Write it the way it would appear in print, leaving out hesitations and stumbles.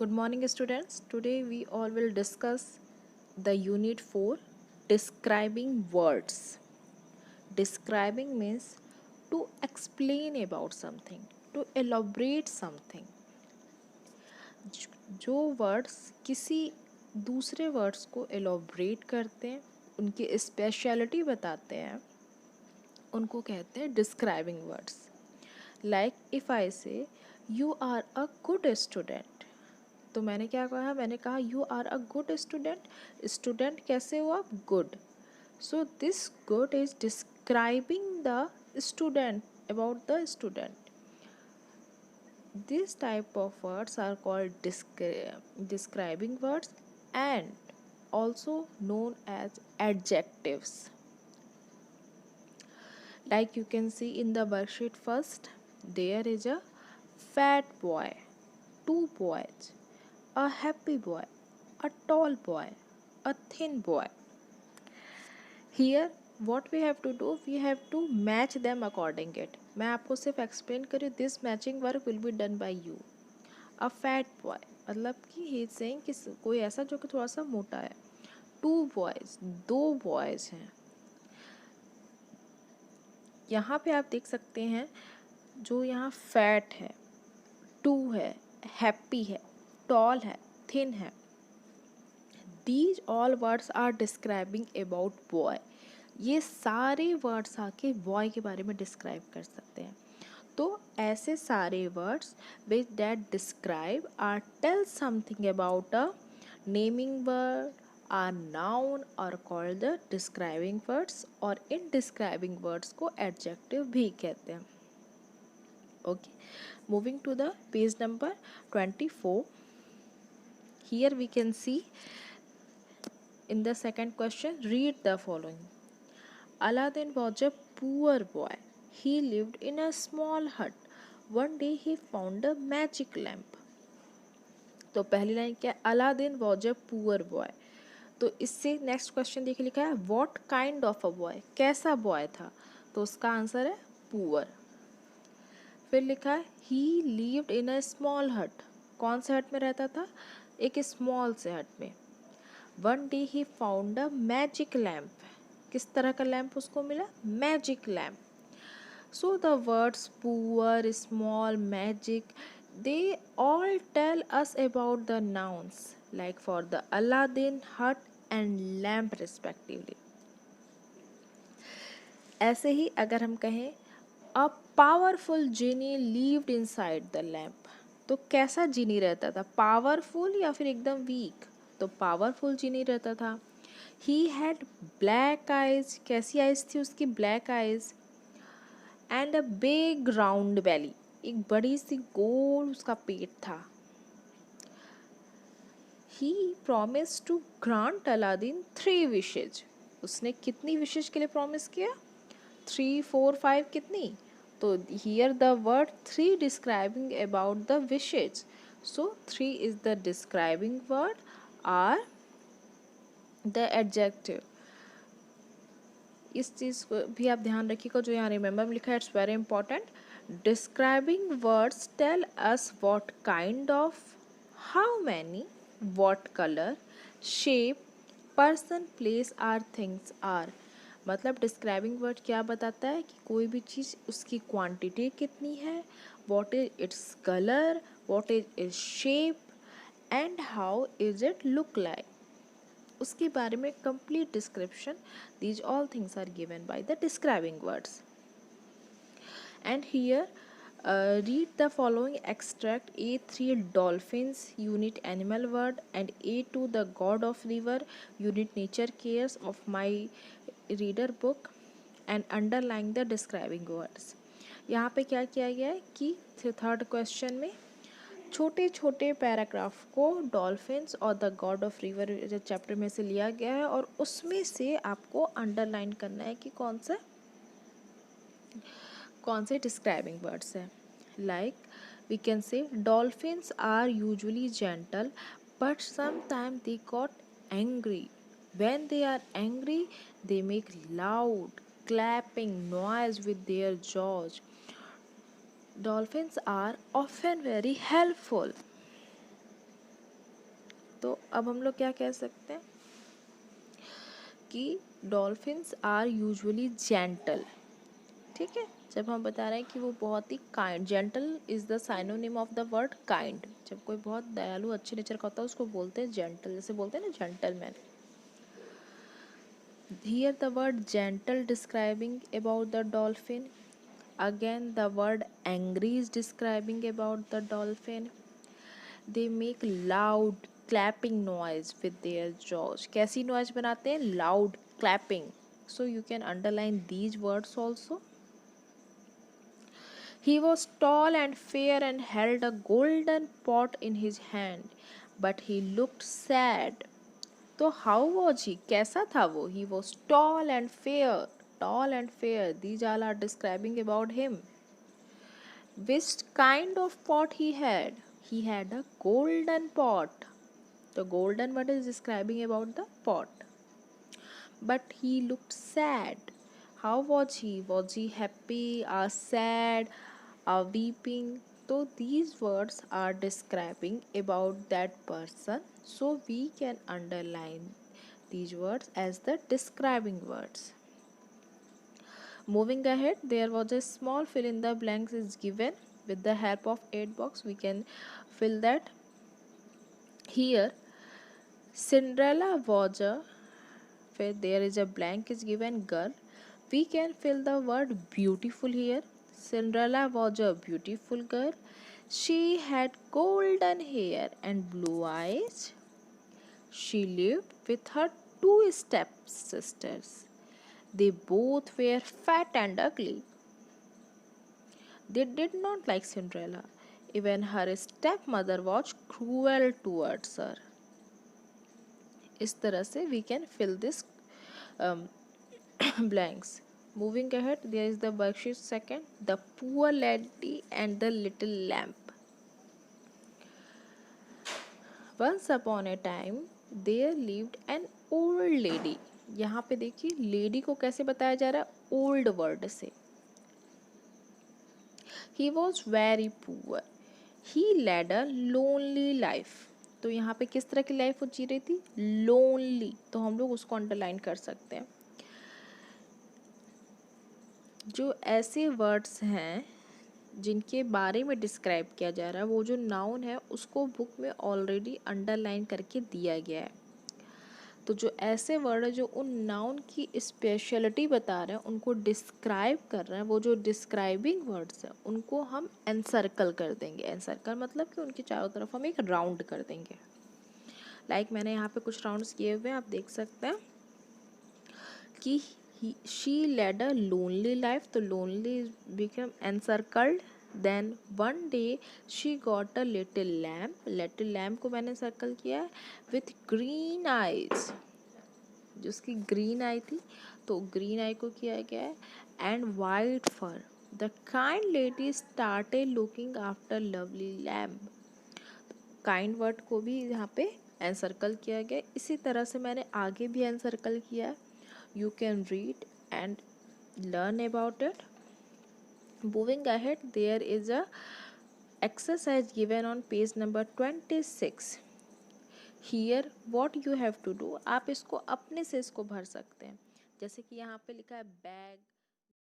Good morning, students. Today we all will discuss the unit 4 describing words. Describing means to explain about something, to elaborate something. जो words किसी दूसरे words को elaborate करते हैं, उनकी speciality बताते हैं, उनको कहते हैं describing words. Like if I say you are a good student, तो मैंने क्या कहा, मैंने कहा you are a good student. Student कैसे हुआ? Good. So this good is describing the student, about the student. These type of words are called describing words and also known as adjectives. Like you can see in the worksheet first, there is a fat boy, two boys, a happy boy, a tall boy, a thin boy. Here what we have to do, we have to match them according it. मैं आपको सिर्फ explain करूँ. This matching work will be done by you. A fat boy मतलब कि he is saying कि कोई ऐसा जो कि थोड़ा सा मोटा है. टू बॉयज़, दो बॉयज़ हैं. यहाँ पे आप देख सकते हैं जो यहाँ फैट है, टू है, हैप्पी है, टॉल है, थिन है. These all words are describing about boy. ये सारे वर्ड्स आके बॉय के बारे में डिस्क्राइब कर सकते हैं. तो ऐसे सारे words which that describe or tell something about a naming word or noun are called the describing words. और इन डिस्क्राइबिंग वर्ड्स को एडजेक्टिव भी कहते हैं. Okay, moving to the page number 24. Here we can see in the second question, read the following. Aladdin was a poor boy. He lived in a small hut. One day he found a magic lamp. तो पहली line क्या है? Aladdin was a poor boy. तो इससे next question देखिए, लिखा है what kind of a boy, कैसा बॉय था. तो उसका आंसर है पुअर. फिर लिखा है ही लिव्ड इन अ स्मॉल हट. कौन से हट में रहता था? एक स्मॉल से हट में. One day he found a magic lamp. किस तरह का लैम्प उसको मिला? Magic lamp. So the words poor, small, magic, they all tell us about the nouns like for the Aladdin, hut and lamp respectively. ऐसे ही अगर हम कहें a powerful genie lived inside the lamp, तो कैसा जीनी रहता था? पावरफुल या फिर एकदम वीक? तो पावरफुल जीनी रहता था. He had black eyes. कैसी आइज थी उसकी? Black eyes. And a big round belly. एक बड़ी सी गोल उसका पेट था. He promise to grant Aladdin 3 wishes. उसने कितनी विशेज के लिए प्रॉमिस किया? 3, 4, 5 कितनी? तो here the word 3 describing about the wishes. So 3 is the describing word or the adjective. इस चीज़ को भी आप ध्यान रखिएगा, जो यहाँ रिमेंबर में लिखा है, it's very important. Describing words tell us what kind of, how many, what colour, shape, person, place or things or. मतलब डिस्क्राइबिंग वर्ड क्या बताता है कि कोई भी चीज़, उसकी क्वांटिटी कितनी है, what is its colour, what is its shape and how is it look like. उसके बारे में complete description. These all things are given by the describing words. And here read the following extract. A3 dolphins, unit animal word, and A2 the god of river, unit nature cares of my reader book, and underline the describing words. यहाँ पे क्या किया गया है कि third question में छोटे छोटे पैराग्राफ को डॉल्फिन्स और the God of river chapter में से लिया गया है, और उसमें से आपको अंडरलाइन करना है कि कौन से डिस्क्राइबिंग वर्ड्स हैं. Like we can say dolphins are usually gentle but sometime they got angry. When they are angry they make loud clapping noise with their jaws. Dolphins are often very helpful. तो अब हम लोग क्या कह सकते हैं कि डॉल्फिन्स आर यूजुअली जेंटल। ठीक है, जब हम बता रहे हैं कि वो बहुत ही kind, gentle is the synonym of the word kind. जब कोई बहुत दयालु अच्छे नेचर का होता है उसको बोलते हैं जेंटल, जैसे बोलते हैं ना gentleman. Here the word gentle describing about the dolphin. Again the word angry is describing about the dolphin. They make loud clapping noise with their jaws. कैसी noise बनाते हैं? Loud clapping. So you can underline these words also. He was tall and fair and held a golden pot in his hand, but he looked sad. तो how was he, कैसा था वो? He was tall and fair, tall and fair, these all are describing about him. Which kind of pot he had a golden pot. The golden word is describing about the pot. But he looked sad. How was he? Was he happy or sad or weeping? So these words are describing about that person. So we can underline these words as the describing words. Moving ahead, there was a small fill in the blanks is given. With the help of 8 box, we can fill that. Here, Cinderella was a, where there is a blank is given girl. We can fill the word beautiful here. Cinderella was a beautiful girl. She had golden hair and blue eyes. She lived with her two stepsisters. They both were fat and ugly. They did not like Cinderella. Even her stepmother was cruel towards her. इस तरह से we can fill this blanks. Moving ahead, there is the worksheet second, the poor lady and the little lamp. Once upon a time, there lived an old lady. यहाँ पे देखिए lady को कैसे बताया जा रहा है? ओल्ड वर्ड से. He was very poor. He led a lonely life. तो यहाँ पे किस तरह की लाइफ वो जी रही थी? लोनली. तो हम लोग उसको अंडरलाइन कर सकते हैं. जो ऐसे वर्ड्स हैं जिनके बारे में डिस्क्राइब किया जा रहा है, वो जो नाउन है उसको बुक में ऑलरेडी अंडरलाइन करके दिया गया है. तो जो ऐसे वर्ड है जो उन नाउन की स्पेशलिटी बता रहे हैं, उनको डिस्क्राइब कर रहे हैं, वो जो डिस्क्राइबिंग वर्ड्स हैं उनको हम एनसर्कल कर देंगे. एनसर्कल मतलब कि उनके चारों तरफ हम एक राउंड कर देंगे. लाइक मैंने यहाँ पे कुछ राउंड्स किए हुए हैं, आप देख सकते हैं कि she led a lonely life. तो lonely become encircled. Then one day she got a little lamp. Little lamp को मैंने सर्कल किया है विथ ग्रीन आईज, जिसकी ग्रीन आई थी तो ग्रीन आई को किया गया है. And white fur. The kind lady started looking after lovely lamp. Kind word को भी यहाँ पे एनसर्कल किया गया. इसी तरह से मैंने आगे भी एनसर्कल किया है. You can read and learn about it. Moving ahead, there is a exercise given on page number 26. Here what you have to do, आप इसको अपने से इसको भर सकते हैं. जैसे कि यहाँ पे लिखा है बैग,